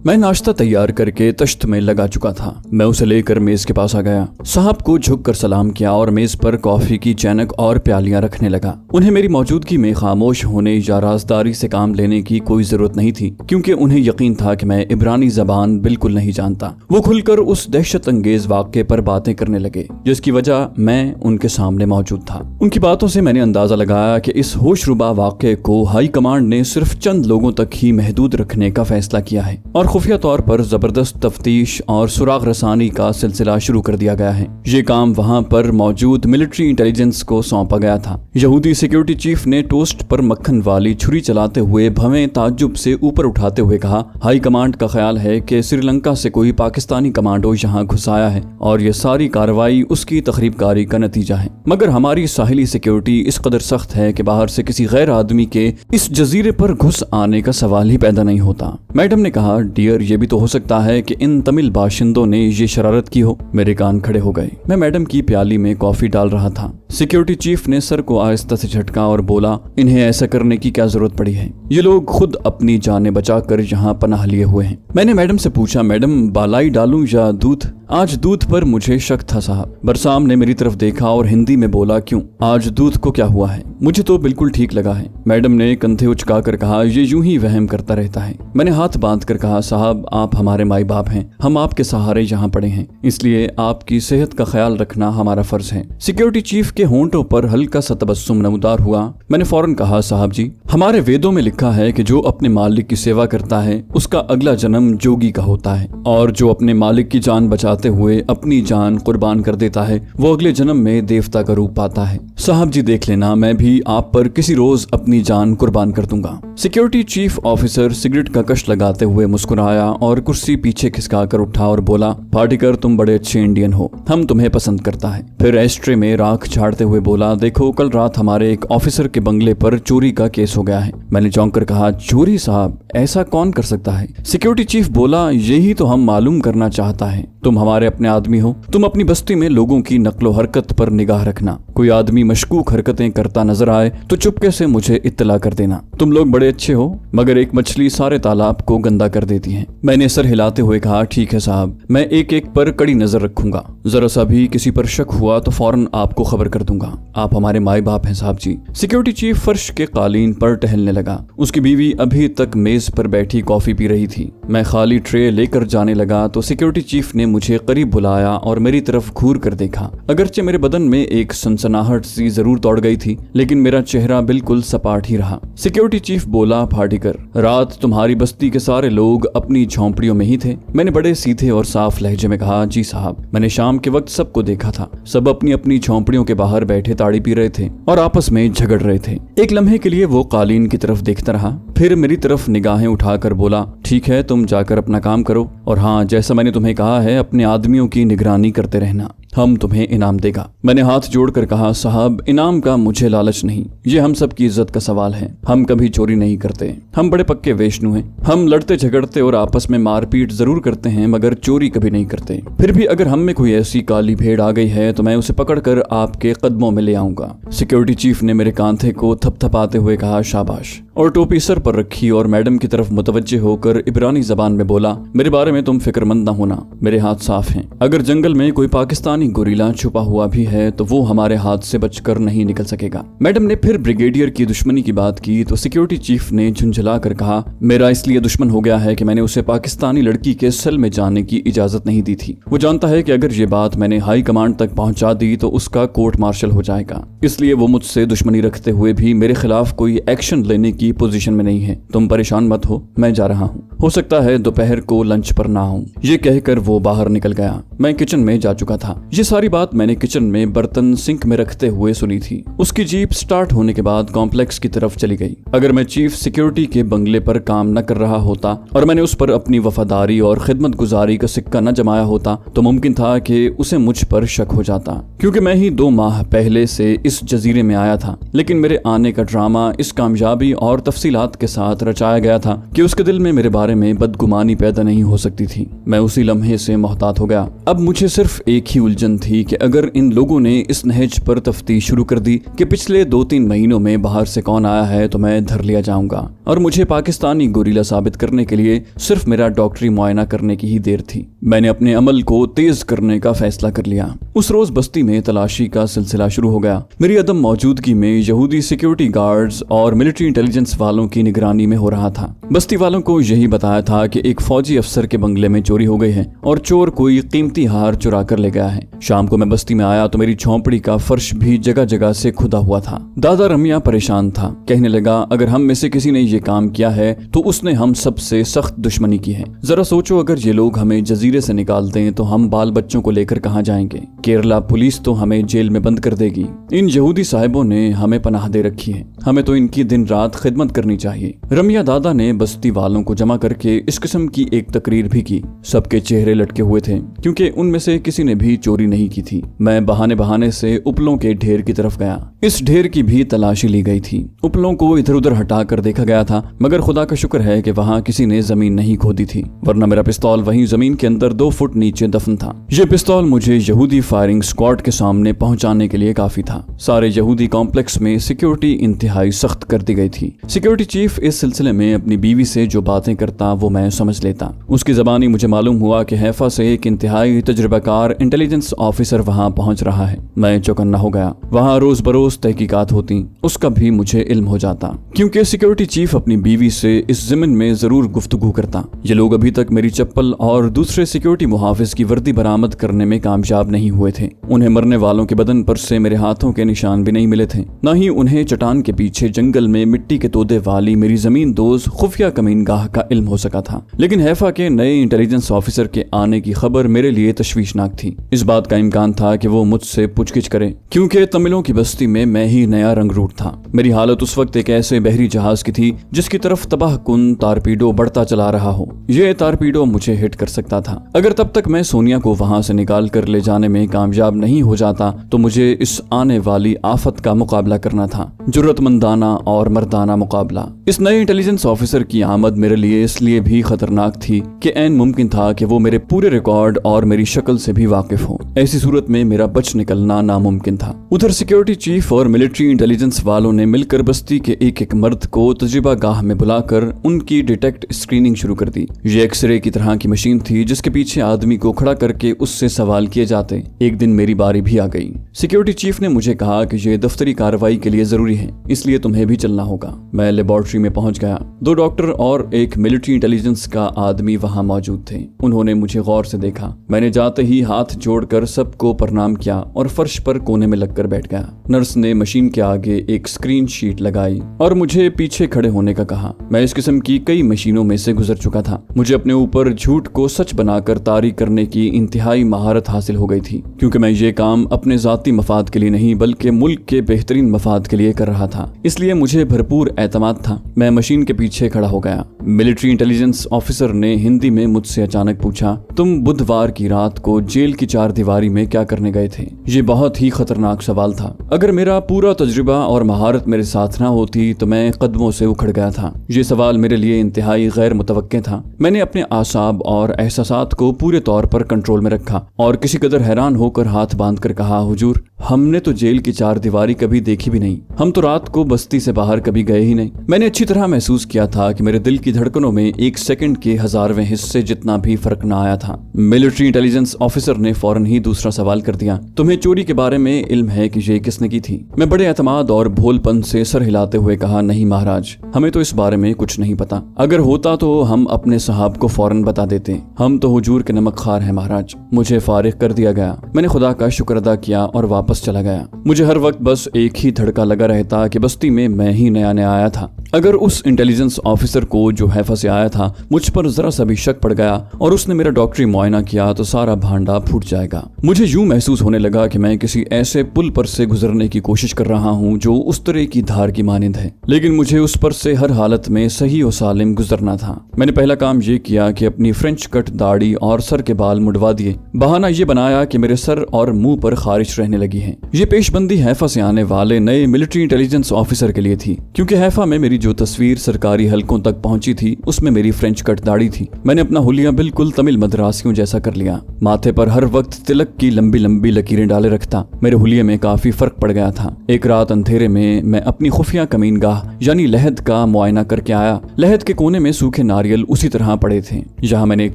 मैं नाश्ता तैयार करके तश्त में लगा चुका था। मैं उसे लेकर मेज के पास आ गया। साहब को झुककर सलाम किया और मेज पर कॉफी की चैनक और प्यालियां रखने लगा। उन्हें मेरी मौजूदगी में खामोश होने या राजदारी से काम लेने की कोई जरूरत नहीं थी, क्योंकि उन्हें यकीन था कि मैं इब्रानी जबान बिल्कुल नहीं जानता। वो खुलकर उस दहशत अंगेज वाक़े पर बातें करने लगे जिसकी वजह मैं उनके सामने मौजूद था। उनकी बातों से मैंने अंदाजा लगाया कि इस होशरुबा वाक़े को हाई कमांड ने सिर्फ चंद लोगों तक ही महदूद रखने का फैसला किया है और खुफिया तौर पर जबरदस्त तफ्तीश और सुराग रसानी का सिलसिला शुरू कर दिया गया है। ये काम वहाँ पर मौजूद मिलिट्री इंटेलिजेंस को सौंपा गया था। यहूदी सिक्योरिटी चीफ ने टोस्ट पर मक्खन वाली छुरी चलाते हुए भवें ताज्जुब से ऊपर उठाते हुए कहा, हाई कमांड का ख्याल है कि श्रीलंका से कोई पाकिस्तानी कमांडो यहाँ घुस आया है और ये सारी कार्रवाई उसकी तखरीबकारी का नतीजा है। मगर हमारी साहिली सिक्योरिटी इस कदर सख्त है कि बाहर से किसी गैर आदमी के इस जजीरे पर घुस आने का सवाल ही पैदा नहीं होता। मैडम ने कहा, डियर, ये भी तो हो सकता है कि इन तमिल बाशिंदों ने ये शरारत की हो। मेरे कान खड़े हो गए। मैं मैडम की प्याली में कॉफी डाल रहा था। सिक्योरिटी चीफ ने सर को आहिस्ता से झटका और बोला, इन्हें ऐसा करने की क्या जरूरत पड़ी है? ये लोग खुद अपनी जानें बचाकर यहाँ पनाह लिए हुए हैं। मैंने मैडम से पूछा, मैडम बालाई डालूं या दूध? आज दूध पर मुझे शक था साहब। बरसाम ने मेरी तरफ देखा और हिंदी में बोला, क्यों, आज दूध को क्या हुआ है? मुझे तो बिल्कुल ठीक लगा है। मैडम ने कंधे उचका कर कहा, ये यूं ही वहम करता रहता है। मैंने हाथ बांध कर कहा, साहब आप हमारे माई बाप हैं, हम आपके सहारे यहाँ पड़े हैं, इसलिए आपकी सेहत का ख्याल रखना हमारा फर्ज है। सिक्योरिटी चीफ के होंठों पर हल्का सा तबस्सुम नमूदार हुआ। मैंने फौरन कहा, साहब जी, हमारे वेदों में लिखा है कि जो अपने मालिक की सेवा करता है उसका अगला जन्म जोगी का होता है, और जो अपने मालिक की जान बचाते हुए अपनी जान कुर्बान कर देता है वो अगले जन्म में देवता का रूप पाता है। साहब जी देख लेना, मैं भी आप पर किसी रोज अपनी जान कुर्बान कर दूंगा। सिक्योरिटी चीफ ऑफिसर सिगरेट का कश लगाते हुए मुस्कुराया और कुर्सी पीछे खिसका कर उठा और बोला, पार्टिकर तुम बड़े अच्छे इंडियन हो, हम तुम्हें पसंद करता है। फिर एस्ट्रे में राख झाड़ते हुए बोला, देखो कल रात हमारे एक ऑफिसर के बंगले पर चोरी का केस हो गया है। मैंने चौंक कर कहा, चोरी साहब, ऐसा कौन कर सकता है? सिक्योरिटी चीफ बोला, यही तो हम मालूम करना चाहता है। तुम हमारे अपने आदमी हो, तुम अपनी बस्ती में लोगों की नकलो हरकत पर निगाह रखना। कोई आदमी मशकूक हरकतें करता नजर आए तो चुपके से मुझे इत्तला कर देना। तुम लोग बड़े अच्छे हो, मगर एक मछली सारे तालाब को गंदा कर देती है। मैंने सर हिलाते हुए कहा, ठीक है साहब, मैं एक एक पर कड़ी नजर रखूंगा। जरा सा भी किसी पर शक हुआ तो फौरन आपको खबर कर दूंगा। आप हमारे माई बाप हैं साहब जी। सिक्योरिटी चीफ फर्श के कालीन पर टहलने लगा। उसकी बीवी अभी तक मेज पर बैठी कॉफी पी रही थी। मैं खाली ट्रे लेकर जाने लगा तो सिक्योरिटी चीफ ने मुझे करीब बुलाया और मेरी तरफ घूर कर देखा। अगरचे मेरे बदन में एक सनसनाहट सी जरूर दौड़ गई थी, लेकिन मेरा चेहरा बिल्कुल सपाट ही रहा। सिक्योरिटी चीफ बोला, पार्टिकर, रात तुम्हारी बस्ती के सारे लोग अपनी झोंपड़ियों में ही थे? मैंने बड़े सीधे और साफ लहजे में कहा, जी साहब, मैंने शाम के वक्त सबको देखा था। सब अपनी अपनी झोंपड़ियों के बाहर बैठे ताड़ी पी रहे थे और आपस में झगड़ रहे थे। एक लम्हे के लिए वो कालीन की तरफ देखता रहा, फिर मेरी तरफ निगाहें उठाकर बोला, ठीक है, तुम जाकर अपना काम करो, और हाँ, जैसा मैंने तुम्हें कहा है अपने आदमियों की निगरानी करते रहना, हम तुम्हें इनाम देगा। मैंने हाथ जोड़कर कहा, साहब इनाम का मुझे लालच नहीं, ये हम सब की इज्जत का सवाल है। हम कभी चोरी नहीं करते, हम बड़े पक्के वैष्णु हैं। हम लड़ते झगड़ते और आपस में मारपीट जरूर करते हैं, मगर चोरी कभी नहीं करते। फिर भी अगर हम में कोई ऐसी काली भेड़ आ गई है तो मैं उसे पकड़कर आपके कदमों में ले आऊंगा। सिक्योरिटी चीफ ने मेरे कांधे को थपथपाते हुए कहा, शाबाश, और टोपी सर पर रखी और मैडम की तरफ मुतवज्जे होकर इब्रानी जबान में बोला, मेरे बारे में तुम फिक्रमंद न होना, मेरे हाथ साफ हैं। अगर जंगल में कोई पाकिस्तानी गोरिल्ला छुपा हुआ भी है तो वो हमारे हाथ से बचकर नहीं निकल सकेगा। मैडम ने फिर ब्रिगेडियर की दुश्मनी की बात की तो सिक्योरिटी चीफ ने झुंझला कर कहा, मेरा इसलिए दुश्मन हो गया है कि मैंने उसे पाकिस्तानी लड़की के सेल में जाने की इजाजत नहीं दी थी। वो जानता है कि अगर ये बात मैंने हाई कमांड तक पहुंचा दी तो उसका कोर्ट मार्शल हो जाएगा, इसलिए वो मुझसे दुश्मनी रखते हुए भी मेरे खिलाफ कोई एक्शन लेने की पोजीशन में नहीं है। तुम परेशान मत हो, मैं जा रहा हूँ, हो सकता है दोपहर को लंच पर ना आऊं। ये कहकर वो बाहर निकल गया। मैं किचन में जा चुका था। ये सारी बात मैंने किचन में बर्तन सिंक में रखते हुए सुनी थी। उसकी जीप स्टार्ट होने के बाद कॉम्प्लेक्स की तरफ चली गई। अगर मैं चीफ सिक्योरिटी के बंगले पर काम न कर रहा होता और मैंने उस पर अपनी वफादारी और खिदमत गुजारी का सिक्का न जमाया होता तो मुमकिन था कि उसे मुझ पर शक हो जाता, क्योंकि मैं ही 2 माह पहले से इस जजीरे में आया था। लेकिन मेरे आने का ड्रामा इस कामयाबी और तफसीलात के साथ रचाया गया था कि उसके दिल में मेरे बारे بارے میں بدگمانی پیدا نہیں ہو سکتی تھی۔ میں اسی لمحے سے محتاط ہو گیا۔ اب مجھے صرف ایک ہی الجھن تھی کہ اگر ان لوگوں نے اس نہج پر تفتیش شروع کر دی کہ پچھلے 2-3 مہینوں میں باہر سے کون آیا ہے تو میں دھر لیا جاؤں گا، اور مجھے پاکستانی گوریلا ثابت کرنے کے لیے صرف میرا ڈاکٹری معائنہ کرنے کی ہی دیر تھی۔ میں نے اپنے عمل کو تیز کرنے کا فیصلہ کر لیا۔ اس روز بستی میں تلاشی کا سلسلہ شروع ہو گیا۔ میری عدم موجودگی میں یہودی سیکیورٹی گارڈز اور ملٹری انٹیلیجنس والوں کی نگرانی میں ہو رہا تھا۔ بستی والوں کو یہی بتایا تھا کہ ایک فوجی افسر کے بنگلے میں چوری ہو گئی ہے اور چور کوئی قیمتی ہار چرا کر لے گیا ہے۔ شام کو میں بستی میں آیا تو میری جھونپڑی کا فرش بھی جگہ جگہ سے کھدا ہوا تھا۔ دادا رمیا پریشان تھا، کہنے لگا اگر ہم میں سے کسی نے یہ کام کیا ہے تو اس نے ہم سب سے سخت دشمنی کی ہے۔ ذرا سوچو اگر یہ لوگ ہمیں جزیرے سے نکال دیں تو ہم بال بچوں کو لے کر کہاں جائیں گے؟ کیرلا پولیس تو ہمیں جیل میں بند کر دے گی۔ ان یہودی صاحبوں نے ہمیں پناہ دے رکھی ہے، ہمیں تو ان کی دن رات خدمت کرنی چاہیے۔ رمیا دادا نے بستی والوں کو جمع کر کے اس قسم کی ایک تقریر بھی کی۔ سب کے چہرے لٹکے ہوئے تھے کیونکہ ان میں سے کسی نے بھی چوری نہیں کی تھی۔ میں بہانے سے اپلوں کے ڈھیر کی طرف گیا۔ اس ڈھیر کی بھی تلاشی لی گئی تھی۔ اپلوں کو ادھر ادھر ہٹا کر دیکھا گیا تھا، مگر خدا کا شکر ہے کہ وہاں کسی نے زمین نہیں کھودی تھی، ورنہ میرا پستول وہیں زمین کے اندر 2 فٹ نیچے دفن تھا۔ یہ پستول مجھے یہودی فائرنگ اسکواڈ کے سامنے پہنچانے کے لیے کافی تھا۔ سارے یہودی کمپلیکس میں سیکیورٹی انتہائی سخت کر دی گئی تھی۔ سیکیورٹی چیف اس سلسلے میں اپنی بیوی سے جو باتیں کرتا وہ میں سمجھ لیتا۔ اس کی زبانی مجھے معلوم ہوا کہ حیفا سے ایک انتہائی تجربہ کار انٹیلیجنس آفیسر وہاں پہنچ رہا ہے۔ میں چوکنا ہو گیا۔ وہاں روز بروز تحقیقات ہوتی، اس کا بھی مجھے علم ہو جاتا، کیونکہ سیکیورٹی چیف اپنی بیوی سے اس ضمن میں ضرور گفتگو کرتا۔ یہ لوگ ابھی تک میری چپل اور دوسرے سیکیورٹی محافظ کی وردی برآمد کرنے میں کامیاب نہیں ہوئے تھے۔ انہیں مرنے والوں کے بدن پر سے میرے ہاتھوں کے نشان بھی نہیں ملے تھے، نہ ہی انہیں چٹان کے پیچھے جنگل میں مٹی کے تودے والی میری زمین دوز خفیہ کمین گاہ کا علم ہو سکا تھا۔ لیکن حیفا کے نئے انٹیلیجنس آفیسر کے آنے کی خبر میرے لیے تشویشناک تھی۔ اس بات کا امکان تھا کہ وہ مجھ سے پوچھ گچھ کرے، کیونکہ تملوں کی بستی میں ہی نیا رنگ روٹ تھا۔ میری حالت اس وقت ایک ایسے بحری جہاز کی تھی جس کی طرف تباہ کن تارپیڈو بڑھتا چلا رہا ہو۔ یہ تارپیڈو مجھے ہٹ کر سکتا تھا۔ اگر تب تک میں سونیا کو وہاں سے نکال کر لے جانے میں کامیاب نہیں ہو جاتا تو مجھے اس آنے والی آفت کا مقابلہ کرنا تھا، جرأت مندانہ اور مردانہ مقابلہ۔ اس نئے انٹیلیجنس آفیسر کی آمد میرے لیے اس لیے بھی خطرناک تھی کہ عین ممکن تھا کہ وہ میرے پورے ریکارڈ اور میری شکل سے بھی واقف ہو۔ ایسی صورت میں میرا بچ نکلنا ناممکن تھا۔ ادھر سیکیورٹی چیف اور ملٹری انٹیلیجنس والوں نے مل کر بستی کے ایک مرد کو تجربہ گاہ میں بلا کر ان کی ڈیٹیکٹ اسکریننگ شروع کر دی۔ یہ ایکس رے کی طرح کی مشین تھی جس کے پیچھے آدمی کو کھڑا کر کے اس سے سوال کیے جاتے۔ ایک دن میری باری بھی آ گئی۔ سیکیورٹی چیف نے مجھے کہا کہ یہ دفتری کارروائی کے لیے ضروری ہے، اس لیے تمہیں بھی چلنا ہوگا۔ میں لیبارٹری میں پہنچ گیا۔ 2 ڈاکٹر اور ایک ملٹری انٹیلیجنس کا آدمی وہاں موجود تھے۔ انہوں نے مجھے غور سے دیکھا۔ میں نے جاتے ہی ہاتھ جوڑ کر سب کو پرنام کیا اور فرش پر کونے میں لگ کر بیٹھ گیا۔ نرس نے مشین کے آگے ایک اسکرین شیٹ لگائی اور مجھے پیچھے کھڑے ہونے کا کہا۔ میں اس قسم کی کئی مشینوں میں سے گزر چکا تھا۔ مجھے اپنے اوپر جھوٹ کو سچ بنا کر طاری کرنے کی انتہائی مہارت حاصل ہو گئی تھی، کیونکہ میں یہ کام اپنے ذاتی مفاد کے لیے نہیں بلکہ ملک کے بہترین مفاد کے لیے کر رہا تھا، اس لیے مجھے بھرپور اعتماد تھا۔ میں مشین کے پیچھے کھڑا ہو گیا۔ ملٹری انٹیلیجنس آفیسر نے ہندی میں مجھ سے اچانک پوچھا، تم بدھوار کی رات کو جیل کی 4 دیواری میں کیا کرنے گئے تھے؟ یہ بہت ہی خطرناک سوال تھا۔ اگر میرا پورا تجربہ اور مہارت میرے ساتھ نہ ہوتی تو میں قدموں سے اکھڑ گیا تھا۔ یہ سوال میرے لیے انتہائی غیر متوقع تھا۔ میں نے اپنے اعصاب اور احساسات کو پورے طور پر کنٹرول میں رکھا اور کسی قدر حیران ہو کر ہاتھ باندھ کر کہا، حضور ہم نے تو جیل کی 4 دیواری کبھی دیکھی بھی نہیں، ہم تو رات کو بستی سے باہر کبھی گئے ہی نہیں۔ میں نے اچھی طرح محسوس کیا تھا کہ میرے دل کی دھڑکنوں میں 1 سیکنڈ کے 1000ویں حصے جتنا بھی فرق نہ آیا تھا۔ ملٹری انٹیلیجنس آفیسر نے فوراً ہی دوسرا سوال کر دیا، تمہیں چوری کے بارے میں علم ہے کہ یہ کس نے کی تھی؟ میں بڑے اعتماد اور بھول پن سے سر ہلاتے ہوئے کہا، نہیں مہاراج، ہمیں تو اس بارے میں کچھ نہیں پتا، اگر ہوتا تو ہم اپنے صاحب کو فوراً بتا دیتے، ہم تو حضور کے نمک خوار ہیں مہاراج۔ مجھے فارغ کر دیا گیا۔ میں نے خدا کا شکر ادا کیا اور واپس چلا گیا۔ مجھے ہر وقت بس ایک ہی دھڑکا لگا رہتا کہ بستی میں ہی نیا آیا تھا۔ اگر اس انٹیلیجنس آفیسر کو جو حیفا سے آیا تھا مجھ پر ذرا سا بھی شک پڑ گیا اور اس نے میرا ڈاکٹری معائنہ کیا تو سارا بھانڈا پھوٹ جائے گا۔ مجھے یوں محسوس ہونے لگا کہ میں کسی ایسے پل پر سے گزرنے کی کوشش کر رہا ہوں جو اس طرح کی دھار کی مانند ہے، لیکن مجھے اس پر سے ہر حالت میں صحیح و سالم گزرنا تھا۔ میں نے پہلا کام یہ کیا کہ اپنی فرینچ کٹ داڑھی اور سر کے بال مڈوا دیے۔ بہانہ یہ بنایا کہ میرے سر اور منہ پر خارش رہنے لگی की है। ये पेशबंदी हैफा से आने वाले नए मिलिट्री इंटेलिजेंस ऑफिसर के लिए थी, क्योंकि हैफा में मेरी जो तस्वीर सरकारी हलकों तक पहुंची थी उसमें मेरी फ्रेंच कट दाढ़ी थी। मैंने अपना हुलिया बिल्कुल तमिल मद्रासियों जैसा कर लिया। माथे पर हर वक्त तिलक की लंबी लंबी लकीरें डाले रखता। मेरे हुलिये में काफी फर्क पड़ गया था। एक रात अंधेरे में मैं अपनी खुफिया कमीनगाह यानी लहद का मुआयना करके आया। लहद के कोने में सूखे नारियल उसी तरह पड़े थे जहाँ मैंने एक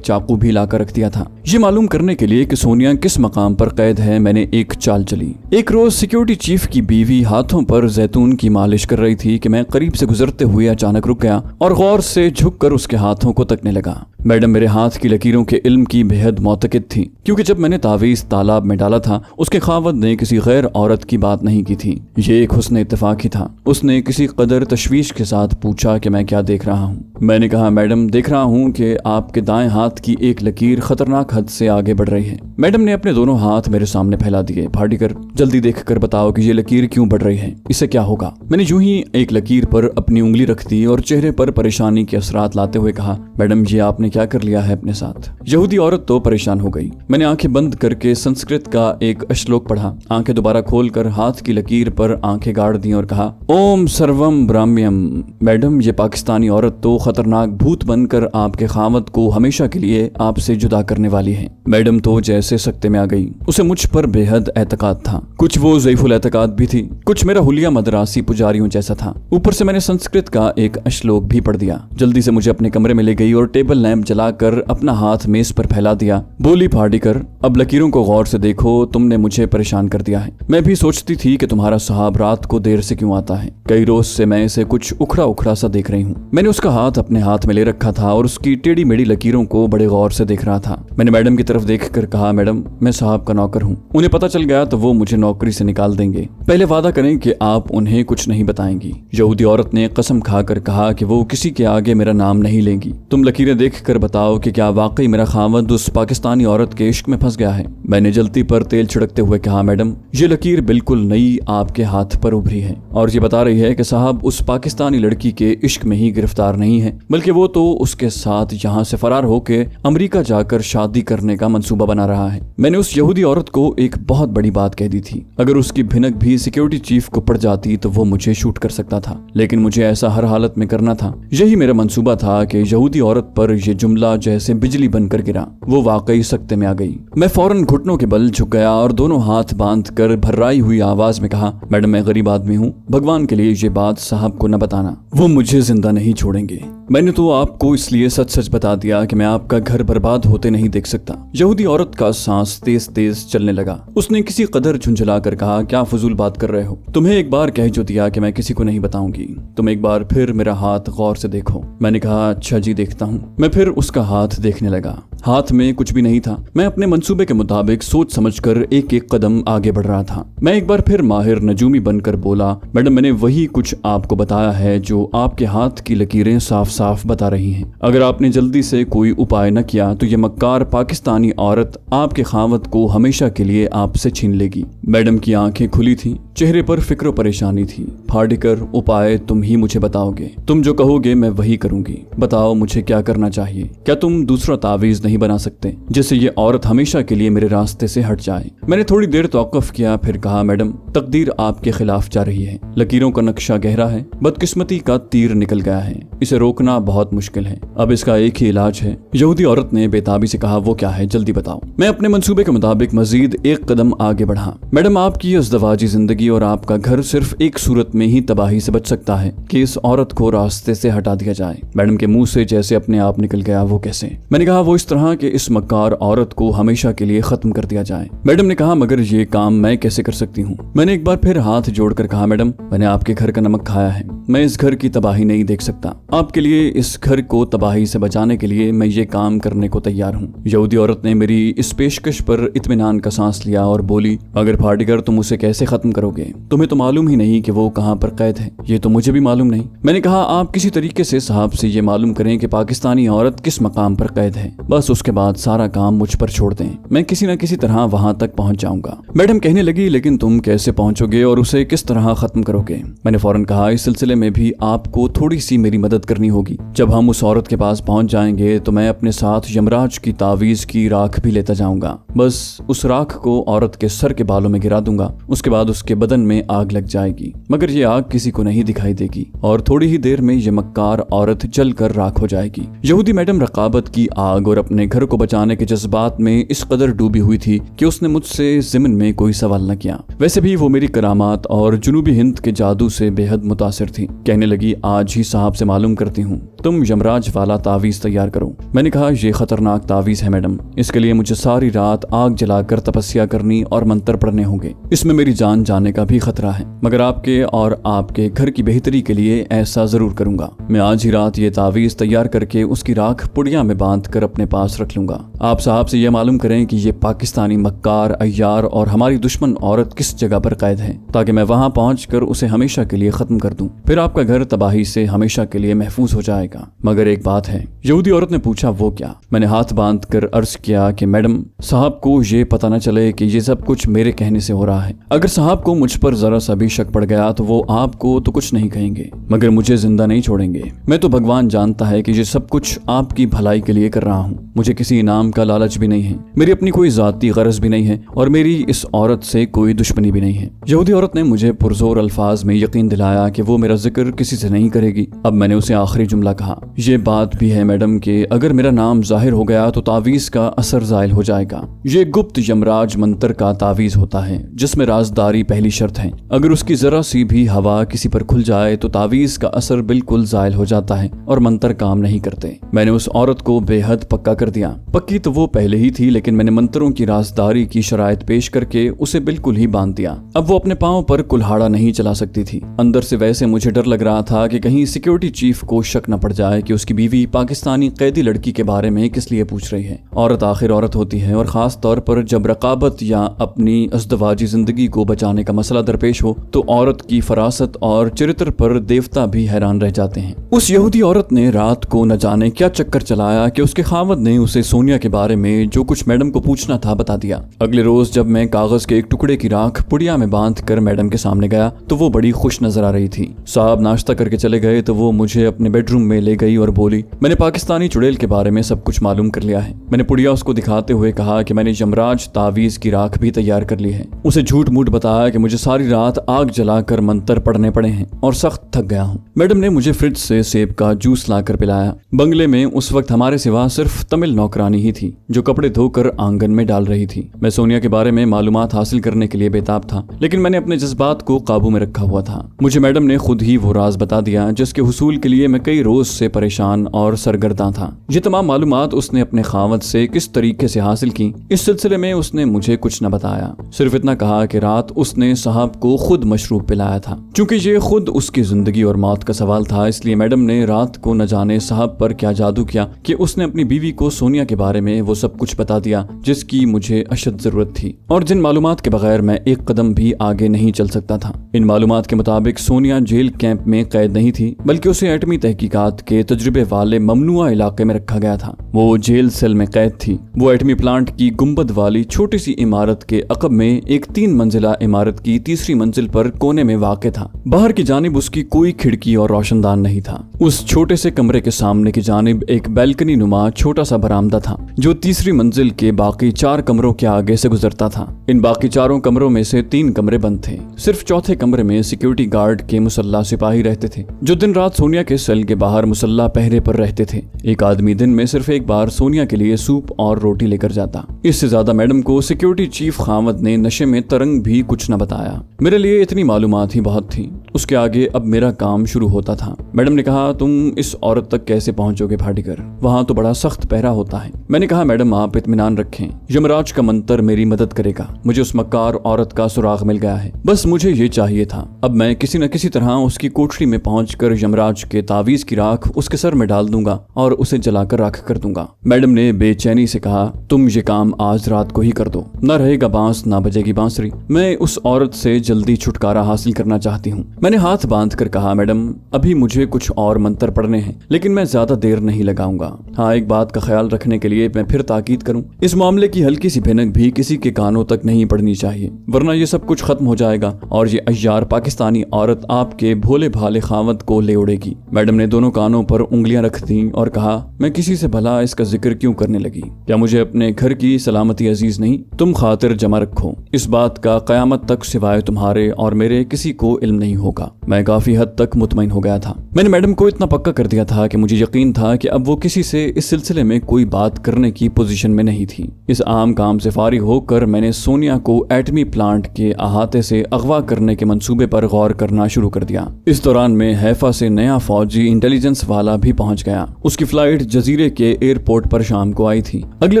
चाकू भी लाकर रख दिया था। ये मालूम करने के लिए कि सोनिया किस मकाम पर कैद है, मैंने एक चाल चली। एक रोज सिक्योरिटी चीफ की बीवी हाथों पर जैतून की मालिश कर रही थी कि मैं करीब से गुजरते हुए अचानक रुक गया और गौर से झुककर उसके हाथों को तकने लगा। मैडम मेरे हाथ की लकीरों के इल्म की बेहद मोतकिद थी, क्योंकि जब मैंने तावीज़ तालाब में डाला था उसके खावत ने किसी गैर औरत की बात नहीं की थी। ये एक हुस्न इत्तेफाक ही था। उसने किसी कदर तशवीश के साथ पूछा कि मैं क्या देख रहा हूँ। मैंने कहा, मैडम देख रहा हूँ कि आपके दाएं हाथ की एक लकीर खतरनाक हद से आगे बढ़ रही है। मैडम ने अपने दोनों हाथ मेरे सामने फैला दिए। फाड़ीकर, जल्दी देख कर बताओ कि ये लकीर क्यों बढ़ रही है, इससे क्या होगा। मैंने यूं ही एक लकीर पर अपनी उंगली रख दी और चेहरे पर परेशानी के असरात लाते हुए कहा, मैडम ये आपने क्या कर लिया है अपने साथ। यहूदी औरत तो परेशान हो गई। मैंने आंखें बंद करके संस्कृत का एक श्लोक पढ़ा। आंखें दोबारा खोलकर हाथ की लकीर पर आंखें गाड़ दी और कहा, ओम सर्वम ब्राह्म्यम। मैडम ये पाकिस्तानी औरत तो खतरनाक भूत बनकर आपके खामद को हमेशा के लिए आपसे जुदा करने वाली है। मैडम तो जैसे सकते में आ गई। उसे मुझ पर बेहद एतकाद था। कुछ वो ज़ईफुल एतकाद भी थी, कुछ मेरा हुलिया मदरासी पुजारियों जैसा था। ऊपर से मैंने संस्कृत का एक श्लोक भी पढ़ दिया। जल्दी से मुझे अपने कमरे में ले गई और टेबल लैंप जलाकर अपना हाथ मेज पर फैला दिया। बोली, फाड़ीकर अब लकीरों को गौर से देखो, तुमने मुझे परेशान कर दिया है। मैं भी सोचती थी कि तुम्हारा साहब रात को देर से क्यों आता है। कई रोज से मैं इसे कुछ उखड़ा उखड़ा सा देख रही हूँ। मैंने उसका हाथ अपने हाथ में ले रखा था और उसकी टेढ़ी मेढ़ी लकीरों को बड़े गौर से देख रहा था। मैंने मैडम की तरफ देख कर कहा, मैडम मैं साहब का नौकर हूँ। उन्हें पता चल गया तो वो मुझे नौकरी से निकाल देंगे। पहले वादा करें कि आप उन्हें कुछ नहीं बताएंगी। यहूदी औरत ने कसम खाकर कहा कि वो किसी के आगे मेरा नाम नहीं लेंगी। तुम लकीरें देख कर बताओ कि क्या वाकई मेरा खामद उस पाकिस्तानी औरत के इश्क में फंस गया है। मैंने जल्दी पर तेल छिड़कते हुए कहा, मैडम ये लकीर बिल्कुल नई आपके हाथ पर उभरी है और ये बता रही है कि साहब उस पाकिस्तानी लड़की के इश्क में ही गिरफ्तार नहीं है, बल्कि वो तो उसके साथ यहाँ से फरार होके अमेरिका जाकर शादी करने का मंसूबा बना रहा है। मैंने उस यहूदी औरत को एक बहुत बड़ी बात कह दी थी। अगर उसकी भिनक भी सिक्योरिटी चीफ को पड़ जाती तो वो मुझे शूट कर सकता था, लेकिन मुझे ऐसा हर हालत में करना था। यही मेरा मंसूबा था कि यहूदी औरत पर यह जुमला जैसे बिजली बनकर गिरा। वो वाकई सकते में आ गई। मैं फौरन घुटनों के बल झुक गया और दोनों हाथ बांध कर भर्राई हुई आवाज में कहा, मैडम मैं गरीब आदमी हूँ, भगवान के लिए ये बात साहब को न बताना, वो मुझे जिंदा नहीं छोड़ेंगे। मैंने तो आपको इसलिए सच सच बता दिया कि मैं आपका घर बर्बाद होते नहीं देख सकता। यहूदी औरत का सांस तेज तेज चलने लगा। उसने किसी कदर झुंझला कर कहा, क्या फजूल बात कर रहे हो। तुम्हें एक बार कह जो दिया कि मैं किसी को नहीं बताऊंगी। तुम एक बार फिर मेरा हाथ गौर से देखो। मैंने कहा, अच्छा जी देखता हूँ। मैं फिर उसका हाथ देखने लगा। हाथ में कुछ भी नहीं था। मैं अपने मंसूबे के मुताबिक सोच समझकर एक एक कदम आगे बढ़ रहा था। मैं एक बार फिर माहिर नजूमी बनकर बोला, मैडम मैंने वही कुछ आपको बताया है जो आपके हाथ की लकीरें साफ साफ बता रही हैं। अगर आपने जल्दी से कोई उपाय न किया तो ये मक्कार पाकिस्तानी औरत आपके खावत को हमेशा के लिए आपसे छीन लेगी। मैडम की आंखें खुली थी, चेहरे पर फिक्र परेशानी थी। फाड़ीकर उपाय तुम ही मुझे बताओगे। तुम जो कहोगे मैं वही करूंगी। बताओ मुझे क्या करना चाहिए। क्या तुम दूसरा तावीज नहीं बना सकते जिससे ये औरत हमेशा के लिए मेरे रास्ते से हट जाए। मैंने थोड़ी देर तौक़ुफ़ किया, फिर कहा, मैडम तकदीर आपके खिलाफ जा रही है। लकीरों का नक्शा गहरा है, बदकिस्मती का तीर निकल गया है, इसे रोकना बहुत मुश्किल है। अब इसका एक ही इलाज है। यहूदी औरत ने बेताबी से कहा, वो क्या है, जल्दी बताओ। मैं अपने मंसूबे के मुताबिक मजीद एक कदम आगे बढ़ा। मैडम आपकी अज़दवाजी जिंदगी और आपका घर सिर्फ एक सूरत में ही तबाही से बच सकता है कि इस औरत को रास्ते से हटा दिया जाए। मैडम के मुंह से जैसे अपने आप निकल गया, वो कैसे। मैंने कहा, वो इस तरह कि इस मक्कार औरत को हमेशा के लिए खत्म कर दिया जाए। मैडम ने कहा, मगर ये काम मैं कैसे कर सकती हूँ। मैंने एक बार फिर हाथ जोड़कर कहा, मैडम मैंने आपके घर का नमक खाया है, मैं इस घर की तबाही नहीं देख सकता। आपके लिए इस घर को तबाही से बचाने के लिए मैं ये काम करने को तैयार हूँ। यहूदी औरत ने मेरी इस पेशकश पर इत्मीनान का सांस लिया और बोली, अगर फाड़ीकर तुम उसे कैसे खत्म करोगे। करोगे? तुम्हें तो मालूम ही नहीं कि वो कहाँ पर कैद है। ये तो मुझे भी मालूम नहीं। मैंने कहा, आप किसी तरीके से साहब से ये मालूम करें कि पाकिस्तानी औरत किस मकाम पर कैद है, बस उसके बाद सारा काम मुझ पर छोड़ दें, मैं किसी न किसी तरह वहां तक पहुंच जाऊंगा। मैडम कहने लगी, लेकिन तुम कैसे पहुंचोगे और उसे किस तरह खत्म करोगे? मैंने फौरन कहा, इस सिलसिले में भी आपको थोड़ी सी मेरी मदद करनी होगी। जब हम उस औरत के पास पहुंच जाएंगे तो मैं अपने साथ यमराज की तावीज की राख भी लेता जाऊंगा। बस उस राख को औरत के सर के बालों में गिरा दूंगा, उसके बाद उसके बदन में आग लग जाएगी, मगर ये आग किसी को नहीं दिखाई देगी और थोड़ी ही देर में ये मक्कार औरत जलकर राख हो जाएगी। यहूदी मैडम रकाबत की आग और अपने घर को बचाने के जज्बात में इस कदर डूबी हुई थी कि उसने मुझसे ज़िमन में कोई सवाल न किया। वैसे भी वो मेरी करामात और जुनूबी हिंद के जादू से बेहद मुतासिर थी। कहने लगी, आज ही साहब से मालूम करती हूँ, तुम यमराज वाला तावीज तैयार करो। मैंने कहा, ये खतरनाक तावीज है मैडम, इसके लिए मुझे सारी रात आग जलाकर तपस्या करनी और मंत्र पढ़ने होंगे। इसमें मेरी जान जाने का भी खतरा है, मगर आपके और आपके घर की बेहतरी के लिए ऐसा जरूर करूंगा। मैं आज ही रात ये तावीज तैयार करके उसकी राख पुड़िया में बांध कर अपने पास रख लूंगा। आप साहब से यह मालूम करें कि ये पाकिस्तानी मक्कार, अय्यार और हमारी दुश्मन औरत किस जगह पर कैद है, ताकि मैं वहां पहुंचकर उसे हमेशा के लिए खत्म कर दूं। फिर आपका घर तबाही से हमेशा के लिए महफूज हो जाएगा। मगर एक बात है। यहूदी औरत ने पूछा, वो क्या? मैंने हाथ बांध कर अर्ज किया कि मैडम, साहब को ये पता न चले कि ये सब कुछ मेरे कहने से हो रहा है। अगर साहब को मुझ पर जरा सा भी शक पड़ गया तो वो आपको तो कुछ नहीं कहेंगे, मगर मुझे जिंदा नहीं छोड़ेंगे। मैं तो भगवान जानता है कि ये सब कुछ आपकी भलाई के लिए कर रहा हूँ। मुझे किसी इनाम का लालच भी नहीं है, मेरी अपनी कोई जाती गरज भी नहीं है और मेरी इस औरत से कोई दुश्मनी भी नहीं है। यहूदी औरत ने मुझे पुरजोर अल्फाज में यकीन दिलाया कि वो मेरा जिक्र किसी से नहीं करेगी। अब मैंने उसे आखिरी जुमला कहा, ये बात भी है मैडम कि अगर मेरा नाम जाहिर हो गया तो तावीज का असर जायल हो जाएगा। ये गुप्त यमराज मंत्र का तावीज होता है जिसमें राजदारी पहली शर्त है। अगर उसकी जरा सी भी हवा किसी पर खुल जाए तो तावीज का असर बिल्कुल जायल हो जाता है और मंत्र काम नहीं करते। मैंने उस औरत को बेहद पक्का कर दिया। पक्की तो वो पहले ही थी, लेकिन मैंने मंत्रों की राजदारी की शराइत पेश करके उसे बिल्कुल ही बांध दिया। अब वो अपने पांव पर कुल्हाड़ा नहीं चला सकती थी। अंदर से वैसे मुझे डर लग रहा था कि कहीं सिक्योरिटी चीफ को शक न पड़ जाए कि उसकी बीवी पाकिस्तानी कैदी लड़की के बारे में किस लिए पूछ रही है। औरत आखिर औरत होती है और खास तौर पर जब रकाबत या अपनी अज़दवाजी जिंदगी को बचाने का मसला दरपेश हो तो औरत की फरासत और चरित्र पर देवता भी हैरान रह जाते हैं। उस यहूदी औरत ने रात को न जाने क्या चक्कर चलाया कि उसके खावद ने उसे सोनिया के बारे में जो कुछ मैडम को पूछना था बता दिया। अगले रोज जब मैं कागज के एक टुकड़े की राख पुड़िया में बांध कर मैडम के सामने गया तो वो बड़ी खुश नजर आ रही थी। साहब नाश्ता करके चले गए तो वो मुझे अपने बेडरूम में ले गई और बोली, मैंने पाकिस्तानी चुड़ैल के बारे में सब कुछ मालूम कर लिया है। मैंने पुड़िया उसको दिखाते हुए कहा कि मैंने यमराज तावीज की राख भी तैयार कर ली है। उसे झूठ मूठ बताया कि मुझे सारी रात आग जलाकर मंत्र पढ़ने पड़े हैं और सख्त थक गया हूँ। मैडम ने मुझे फ्रिज से सेब का जूस लाकर पिलाया। बंगले में उस वक्त हमारे सिवा सिर्फ तमिल नौकरानी ही थी जो कपड़े धोकर आंगन में डाल रही थी। मैं सोनिया के बारे में मालूमात हासिल करने के लिए बेताब था, लेकिन मैंने अपने जज्बात को काबू में रखा हुआ था। मुझे मैडम ने खुद ही वो राज बता दिया जिसके हुसूल के लिए मैं कई रोज से परेशान और सरगर्दा था। ये तमाम मालूमात उसने अपने खावत से किस तरीके से हासिल की, इस सिलसिले में उसने मुझे कुछ न बताया। सिर्फ इतना कहा कि रात उसने साहब को खुद मशरूब पिलाया था। चूंकि ये खुद उसकी जिंदगी और मौत का सवाल था, इसलिए मैडम ने रात को न जाने साहब पर क्या जादू किया कि उसने अपनी बीवी को सोनिया के बारे में वो सब कुछ बता दिया जिसकी मुझे अशद जरूरत थी और जिन मालूमात के बगैर मैं एक कदम भी आगे नहीं चल सकता था। इन मालूमात के मुताबिक सोनिया जेल कैंप में कैद नहीं थी, बल्कि उसे एटमी तहकीकात के तजुर्बे वाले ममनुआ इलाके में रखा गया था। वो जेल सेल में कैद थी। वो एटमी प्लांट की गुंबद वाली छोटी सी इमारत के अकब में एक 3 मंजिला इमारत की तीसरी मंजिल पर कोने में वाक़ था। बाहर की जानिब उसकी कोई खिड़की और रोशनदान नहीं था। उस छोटे से कमरे के सामने की जानिब एक बैल्कनी नुमा छोटा सा बरामदा था जो तीसरी मंजिल के बाकी 4 कमरों के आगे से गुजरता था। इन बाकी 4 कमरों में से 3 कमरे बंद थे। सिर्फ चौथे कमरे में सिक्योरिटी गार्ड के मुसल्ला सिपाही रहते थे जो दिन रात सोनिया के सेल के बाहर मुसल्ला पहरे पर रहते थे। एक आदमी दिन में सिर्फ एक बार सोनिया के लिए सूप और रोटी लेकर जाता। इससे ज्यादा मैडम को सिक्योरिटी चीफ खामद ने नशे में तरंग भी कुछ न बताया। मेरे लिए इतनी मालूमात ही बहुत थी। उसके आगे अब मेरा काम शुरू होता था। मैडम ने कहा, तुम इस औरत तक कैसे पहुंचोगे भाटीकर? वहां तो बड़ा सख्त पहरा होता है। मैंने कहा, मैडम आप इत्मीनान रखें, यमराज का मंत्र मेरी मदद करेगा। मुझे उस मक्कार औरत का सुराग मिल गया है, बस मुझे ये चाहिए था। अब मैं किसी न किसी तरह उसकी कोठरी में पहुंचकर यमराज के तावीज की राख उसके सर में डाल दूंगा और उसे जलाकर राख कर दूंगा। मैडम ने बेचैनी से कहा, तुम ये काम आज रात को ही कर दो, न रहेगा बांस ना बजेगी बांसुरी। मैं उस औरत से जल्दी छुटकारा हासिल करना चाहती हूँ। मैंने हाथ बांध कर कहा, मैडम अभी मुझे कुछ और मंत्र पढ़ने हैं, लेकिन मैं ज्यादा देर नहीं लगाऊंगा। हाँ, एक बात का ख्याल रखने के लिए मैं फिर ताकीद करूं, इस मामले की हल्की सी भिनक भी किसी के कानों तक नहीं पड़नी चाहिए, वरना ये सब कुछ खत्म हो जाएगा और ये अय्यार पाकिस्तानी औरत आपके भोले भाले खावत को ले उड़ेगी। मैडम ने दोनों कानों पर उंगलियां रख दी और कहा, मैं किसी से भला इसका जिक्र क्यों करने लगी? क्या मुझे अपने घर की सलामती अजीज नहीं? तुम खातिर जमा रखो, इस बात का कयामत तक सिवाय तुम्हारे और मेरे किसी को इल्म नहीं होगा। मैं काफी हद तक मुतमईन हो गया था। मैंने मैडम को इतना पक्का कर दिया था कि मुझे यकीन था कि अब वो किसी से इस सिलसिले में कोई बात करने की पोजीशन में नहीं थी। इस आम काम से फारिग होकर मैंने सोनिया को एटमी प्लांट के अहाते से अगवा करने के मंसूबे पर गौर करना शुरू कर दिया। इस दौरान में हैफा से नया फौजी इंटेलिजेंस वाला भी पहुंच गया। उसकी फ्लाइट जजीरे के एयरपोर्ट पर शाम को आई थी। अगले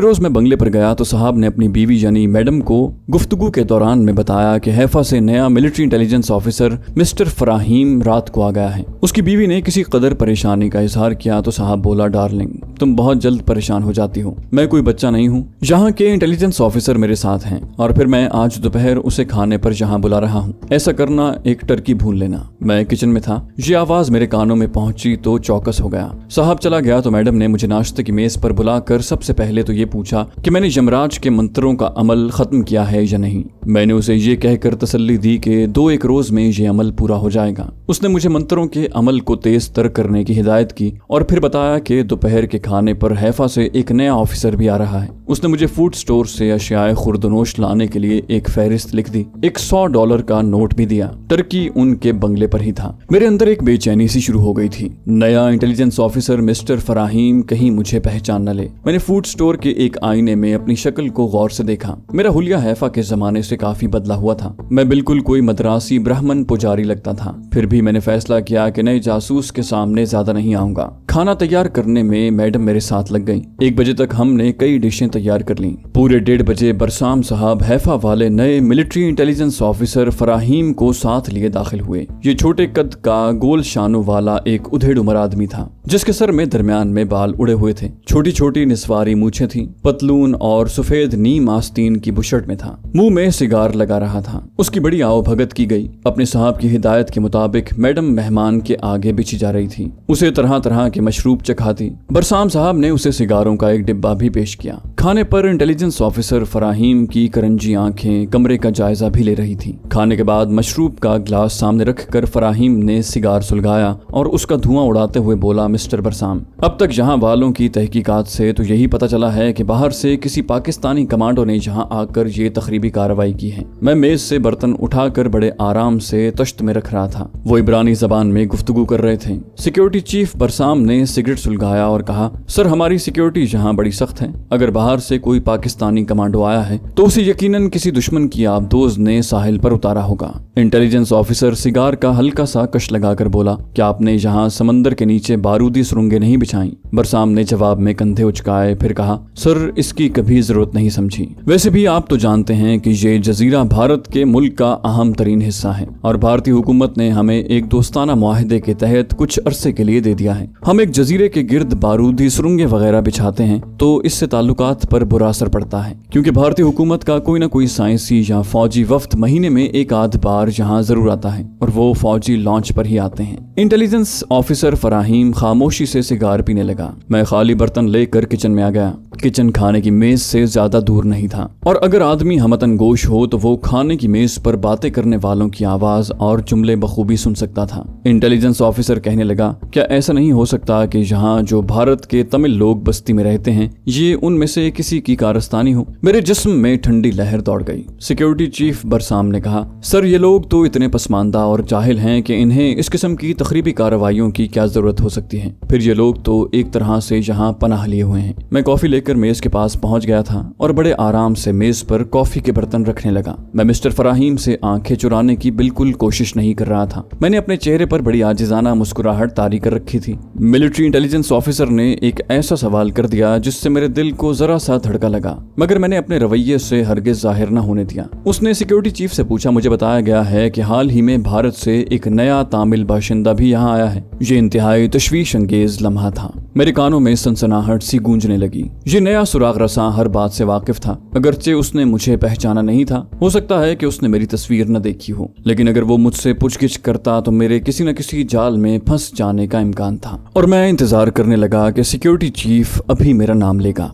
रोज मैं बंगले पर गया तो साहब ने अपनी बीवी यानी मैडम को गुफ्तगू के दौरान में बताया कि हैफा से नया मिलिट्री इंटेलिजेंस ऑफिसर मिस्टर फराहीम रात को आ गया है। उसकी बीवी ने किसी कदर परेशानी का इजहार किया तो साहब बोला, डार्लिंग तुम बहुत जल्द परेशान हो जाती हो, मैं कोई बच्चा नहीं हूँ। यहाँ के इंटेलिजेंस ऑफिसर मेरे साथ हैं और फिर मैं आज दोपहर उसे खाने पर यहाँ बुला रहा हूँ। ऐसा करना एक टर्की भून लेना। मैं किचन में था, ये आवाज मेरे कानों में पहुंची तो चौकस हो गया। साहब चला गया तो मैडम ने मुझे नाश्ते की मेज पर बुलाकर सबसे पहले तो ये पूछा कि मैंने यमराज के मंत्रों का अमल खत्म किया है या नहीं। मैंने उसे ये कहकर तसल्ली दी कि 2-1 रोज में ये अमल पूरा हो जाएगा। उसने मुझे मंत्रों के अमल को तेज तर करने की हिदायत की और फिर बताया कि दोपहर के खाने पर हैफा से एक नया ऑफिसर भी आ रहा है। उसने मुझे फूड स्टोर से अशियाए खुर्दनोश लाने के लिए एक फहरिस्त लिख दी। एक $100 का नोट भी दिया। टर्की उनके बंगले पर ही था। मेरे अंदर एक बेचैनी सी शुरू हो गई थी। नया इंटेलिजेंस ऑफिसर मिस्टर फराहीम कहीं मुझे पहचान न ले। मैंने फूड स्टोर के एक आईने में अपनी शक्ल को गौर से देखा। मेरा हुलिया हैफा के जमाने से काफी बदला हुआ था। मैं बिल्कुल कोई मद्रासी ब्राह्मण पुजारी लगता था। फिर भी मैंने फैसला किया कि नए जासूस के सामने ज्यादा नहीं आऊंगा। खाना तैयार करने में मैडम मेरे साथ लग गई। 1 बजे तक हमने कई डिशें तैयार कर लीं। पूरे 1:30 बजे बरसाम साहब हैफा वाले नए मिलिट्री इंटेलिजेंस ऑफिसर फराहीम को साथ लिए दाखिल हुए। ये छोटे कद का गोल शानों वाला एक उधेड़ उम्र आदमी था, जिसके सर में दरमियान में बाल उड़े हुए थे। छोटी छोटी निस्वारी मूछें थीं। पतलून और सफेद नीम आस्तीन की बुशर्ट में था। मुंह में सिगार लगा रहा था। उसकी बड़ी आओ भगत की गई। अपने साहब की हिदायत के मुताबिक मैडम मेहमान के आगे बिछी जा रही थी। उसे तरह तरह के मशरूब चखाती। बरसाम साहब ने उसे सिगारों का एक डिब्बा भी पेश किया। खाने पर इंटेलिजेंस ऑफिसर फराहीम की करंजी आंखें कमरे का जायजा भी ले रही थी। खाने के बाद मशरूब का ग्लास सामने रखकर फराहीम ने सिगार सुलगाया और उसका धुआं उड़ाते हुए बोला, मिस्टर बरसाम, अब तक यहाँ वालों की तहकीकात से तो यही पता चला है कि बाहर से किसी पाकिस्तानी कमांडो ने यहाँ आकर ये तखरीबी कार्रवाई की है। मैं मेज से बर्तन उठाकर बड़े आराम से तश्त में रख रहा था। वो इब्रानी जबान में गुफ्तगू कर रहे थे। सिक्योरिटी चीफ बरसाम ने सिगरेट सुलगाया और कहा, सर हमारी सिक्योरिटी यहाँ बड़ी सख्त है। अगर बाहर से कोई पाकिस्तानी कमांडो आया है तो उसे यकीनन किसी दुश्मन की आबदोज ने साहिल पर उतारा होगा। इंटेलिजेंस ऑफिसर सिगार का हल्का सा कश लगाकर बोला, क्या आपने यहाँ समंदर के नीचे बारूदी सुरंगें नहीं बिछाई? बरसाम ने जवाब में कंधे उचकाए, फिर कहा, सर इसकी कभी जरूरत नहीं समझी। वैसे भी आप तो जानते हैं कि ये जजीरा भारत के मुल्क का अहम तरीन हिस्सा है और भारतीय हुकूमत ने हमें एक दोस्ताना मुआहदे के तहत कुछ अरसे के लिए दे दिया है। हम एक जजीरे के गिर्द बारूदी सुरंगें वगैरह बिछाते हैं तो इससे ताल्लुकात पर बुरा असर पड़ता है, क्योंकि भारतीय हुकूमत का कोई ना कोई साइंसी या फौजी वफ्द महीने में एक आध बार यहाँ जरूर आता है और वो फौजी लॉन्च पर ही आते हैं। इंटेलिजेंस ऑफिसर फराहीम खामोशी से सिगार पीने लगा। मैं खाली बर्तन लेकर किचन में आ गया। किचन खाने की मेज से ज्यादा दूर नहीं था और अगर आदमी हमतन गोश हो तो वो खाने की मेज पर बातें करने वालों की आवाज और जुमले बखूबी सुन सकता था। इंटेलिजेंस ऑफिसर कहने लगा, क्या ऐसा नहीं हो सकता कि यहाँ जो भारत के तमिल लोग बस्ती में रहते हैं ये उनमें से किसी की कारस्तानी हो? मेरे जिस्म में ठंडी लहर दौड़ गई। सिक्योरिटी चीफ बरसाम ने कहा, सर ये लोग तो इतने पसमानदा और जाहिल हैं कि इन्हें इस किस्म की तखरीबी कार्रवाइयों की क्या जरूरत हो सकती है। फिर ये लोग तो एक तरह से यहाँ पनाह लिए हुए हैं। मैं कॉफी लेकर कर मेज के पास पहुंच गया था और बड़े आराम से मेज पर कॉफी के बर्तन रखने लगा। मैं मिस्टर फराहीम से आंखें चुराने की बिल्कुल कोशिश नहीं कर रहा था। मैंने अपने चेहरे पर बड़ी आजिजाना मुस्कुराहट तारी कर रखी थी। मिलिट्री इंटेलिजेंस ऑफिसर ने एक ऐसा सवाल कर दिया जिससे मेरे दिल को जरा सा धड़का लगा, मगर मैंने अपने रवैये से हरगिज जाहिर न होने दिया। उसने सिक्योरिटी चीफ से पूछा, मुझे बताया गया है कि हाल ही में भारत से एक नया तामिल बाशिंदा भी यहाँ आया है। ये इंतहाई तशवीश अंगेज लम्हा था। मेरे कानों में सनसनाहट सी गूंजने लगी। ये नया सुराग रसा हर बात से वाकिफ था, अगरचे उसने मुझे पहचाना नहीं था। हो सकता है कि उसने मेरी तस्वीर न देखी हो, लेकिन अगर वो मुझसे पूछगिछ करता तो मेरे किसी न किसी जाल में फंस जाने का इम्कान था और मैं इंतजार करने लगा कि सिक्योरिटी चीफ अभी मेरा नाम लेगा।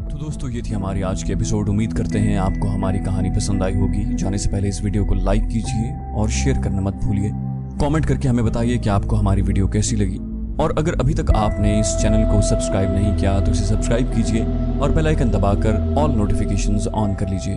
तो दोस्तों, ये थी हमारी आज की एपिसोड। उम्मीद करते हैं आपको हमारी कहानी पसंद आई होगी। जाने से पहले इस वीडियो को लाइक कीजिए और शेयर करना मत भूलिए। कमेंट करके हमें बताइए कि आपको हमारी वीडियो कैसी लगी, और अगर अभी तक आपने इस चैनल को सब्सक्राइब नहीं किया तो इसे सब्सक्राइब कीजिए और बेल आइकन दबाकर ऑल नोटिफिकेशंस ऑन कर लीजिए।